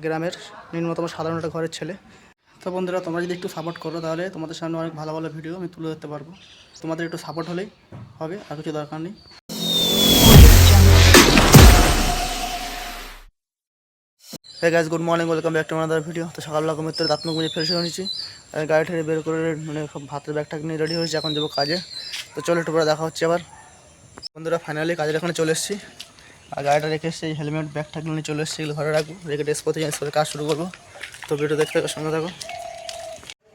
গ্রামের নিম্নতম সাধারণ একটা ঘরের ছেলে। তো বন্ধুরা, তোমরা যদি একটু সাপোর্ট করো তাহলে তোমাদের সামনে অনেক ভালো ভালো ভিডিও আমি তুলে ধরতে পারবো। তোমাদের একটু সাপোর্ট হলেই হবে, আর কিছু দরকার নেই। Hey guys, good morning, welcome back to another video. তো সকালবেলা ঘুমের থেকে দাঁত মুখ মুছে ফ্রেশ হয়ে নিয়েছি, গাড়ি ঠেড়ে বের করে মানে সব ভাতের ব্যাগটা নিয়ে রেডি হয়েছি, এখন যাবো কাজে। তো চলো একটু পরে দেখা হচ্ছে আবার। বন্ধুরা, ফাইনালি কাজের এখানে চলে এসেছি, আর গাড়িটা রেখে এসেছি, এই হেলমেট ব্যাগটাগুলো নিয়ে চলে এসেছি, এগুলো ঘরে রাখবো, রেখে ড্রেস পরে কাজ শুরু করবো। তো ভিডিও দেখতে থাকো, সঙ্গে থাকো।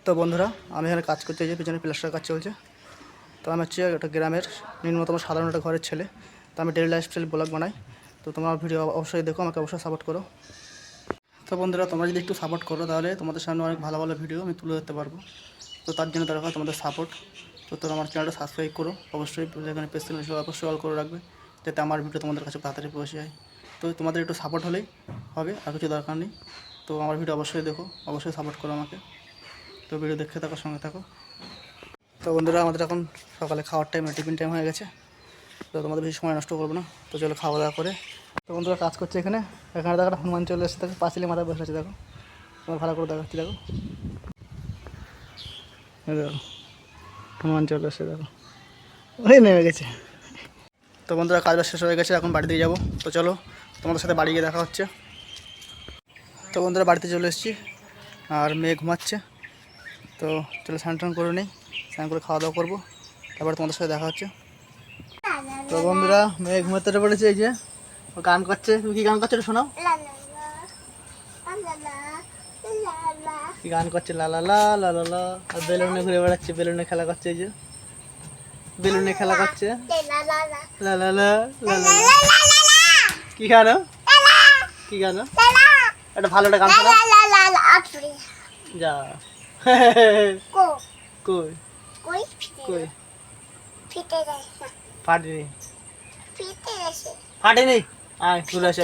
তো বন্ধুরা, আমি এখানে কাজ করতে যে পিছনে প্লাস্টার কাজ চলছে। তো আমি হচ্ছে একটা গ্রামের নিম্নতম সাধারণ একটা ঘরের ছেলে। তো আমি ডেইলি লাইফস্টাইল ব্লগ বানাই। তো তোমরা ভিডিও অবশ্যই দেখো, আমাকে অবশ্যই সাপোর্ট করো। তো বন্ধুরা, তোমরা যদি একটু সাপোর্ট করো তাহলে তোমাদের সামনে অনেক ভালো ভালো ভিডিও আমি তুলে ধরতে পারবো। তো তার জন্য দরকার তোমাদের সাপোর্ট। তো তোমরা আমার চ্যানেলটা সাবস্ক্রাইব করো, অবশ্যই এখানে পেজ অবশ্যই অল করে রাখবে, যাতে আমার ভিডিও তোমাদের কাছে তাড়াতাড়ি পৌঁছে যায়। তো তোমাদের একটু সাপোর্ট হলেই হবে, আর কিছু দরকার নেই। তো আমার ভিডিও অবশ্যই দেখো, অবশ্যই সাপোর্ট করো আমাকে। তো ভিডিও দেখতে থাকো, সঙ্গে থাকো। তো বন্ধুরা, আমাদের এখন সকালে খাওয়ার টাইম, টিফিন টাইম হয়ে গেছে। তো তোমাদের বেশি সময় নষ্ট করবো না, তো চলো খাওয়া দাওয়া করে। তো বন্ধুরা, কাজ করছে এখানে দেখো হনুমান চলে এসে দেখো, পাঁচিলে মাথায় বসে আছে, দেখো তোমার ভালো করে দেখাচ্ছি, দেখো দেখো হনুমান চলে এসে দেখো, ওই নেমে গেছে। তো বন্ধুরা, কাজ শেষ হয়ে গেছে, এখন বাড়ি দিয়ে যাবো। তো চলো তোমাদের সাথে বাড়ি গিয়ে দেখা হচ্ছে। তো বন্ধুরা, বাড়িতে চলে এসেছি, আর মেয়ে ঘুমাচ্ছে। তো চলো স্নান টান করে নিই, স্নান করে খাওয়া দাওয়া করবো, তারপর তোমাদের সাথে দেখা হচ্ছে। তো বন্ধুরা, মেয়ে ঘুমাতে পড়েছে, এই যে ও গান করছে। তুমি কি গান করছো শোনাও? কি গান করছে? লা লা লা লা লা লা। আর বেলুনে ঘুরে বেড়াচ্ছে, বেলুনে খেলা করছে, এই যে বেলুনে খেলা করছে, লা লা লা লা লা লা। কি গান? কি গান? একটা ভালো একটা গান শোনাও। যা কই কই কই ফাটেনি, ফাটেনি। আয় চলে আসে,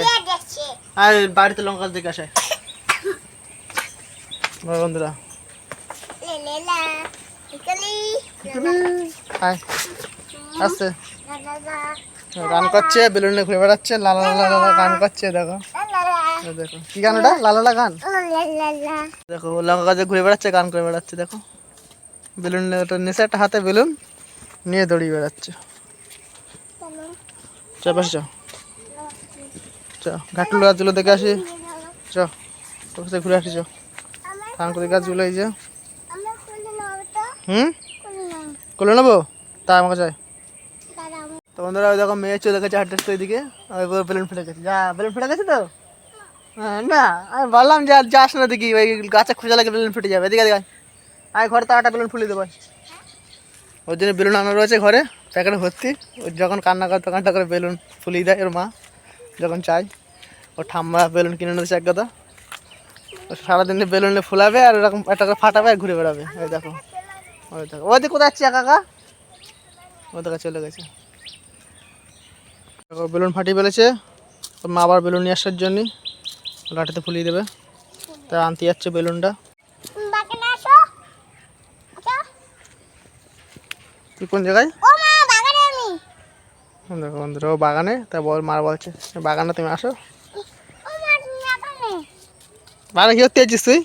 আয় বাড়িতে লঙ্কা দেখে আসে। বন্ধুরা, আসছে গান করছে, বেলুনে ঘুরে বেড়াচ্ছে, লালা লালা গান করছে। দেখো দেখো কি গান ওটা? লালা গান। দেখো লঙ্কা গাছে ঘুরে বেড়াচ্ছে, গান করে বেড়াচ্ছে। দেখো বেলুন নেশে, একটা হাতে বেলুন নিয়ে দৌড়িয়ে বেড়াচ্ছে। চ বসে চ, চ ঘাটুল গাছগুলো দেখে আসি, চ তোর সাথে ঘুরে আসি, চ ঠাকুরের গাছগুলো এই যে। করলে নেবো, তা আমাকে চাই। তো বন্ধুরা, ওই দেখো মেয়ে চলে গেছে হাঁটতে হাঁটতে এদিকে, বেলুন ফেটে গেছে। যা বেলুন ফেটে গেছে তো না, আমি বললাম যে যাস না দেখি, ওই গাছে খোঁজা লাগে বেলুন ফেটে যাবে। এদিকে দেখ, আমি ঘরে তাড়াটা বেলুন ফুলিয়ে দেবো। ওর জন্য বেলুন আনা রয়েছে ঘরে, প্যাকেটে ভর্তি। ওর যখন কান্না করে তখন করে বেলুন ফুলিয়ে দেয় ওর মা, যখন চাই। ওর ঠাম্মা বেলুন কিনে নিয়েছে এক কথা, সারাদিন বেলুনে ফুলাবে আর এরকম একটা করে ফাটাবে আর ঘুরে বেড়াবে। ওই দেখো, ওই দেখো ওদিকে কোথায় যাচ্ছে কাকা, ওর দেখা চলে গেছে। বেলুন ফাটিয়ে ফেলেছে, ওর মা আবার বেলুন নিয়ে আসার জন্যই লাঠিতে ফুলিয়ে দেবে, তা আনতে যাচ্ছে বেলুনটা। তুই কোন জায়গায়? দেখো বন্ধুরা, ও বাগানে, তা মা বলছে বাগানে তুমি আসো। বাগানে কি করতে যাচ্ছিস তুই?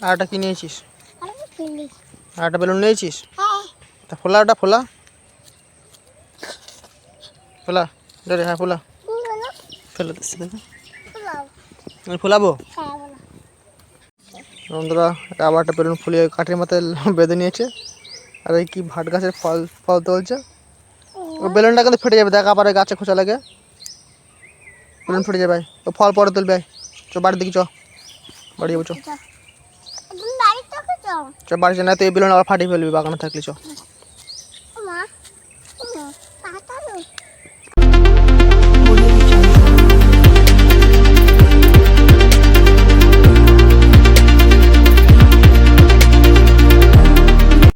আরেকটা কি নিয়েছিস? আরেকটা বেলুন নিয়েছিস? তা ফোলা, ওটা ফোলা ফোলা, ধরে হ্যাঁ ফোলা, ফেলে দিচ্ছি, দেখো ফোলাবো। বন্ধুরা, আবার একটা বেলুন ফুলিয়ে কাঠের মাথায় বেঁধে নিয়েছে, আর এই কি ভাট গাছের ফল ফল তুলছে। ও বেলুনটা কিন্তু ফেটে যাবে, দেখ আবার গাছে খোঁচা লাগে, বেলুন ফেটে যাবে। ও ফল পরে তুলবে, চ বাড়ির দিকে, চ বাড়ি যাবো, চ বাড়ি, না তো এই বেলুন আবার ফাটিয়ে ফেলবি বাগানে থাকলে, চ।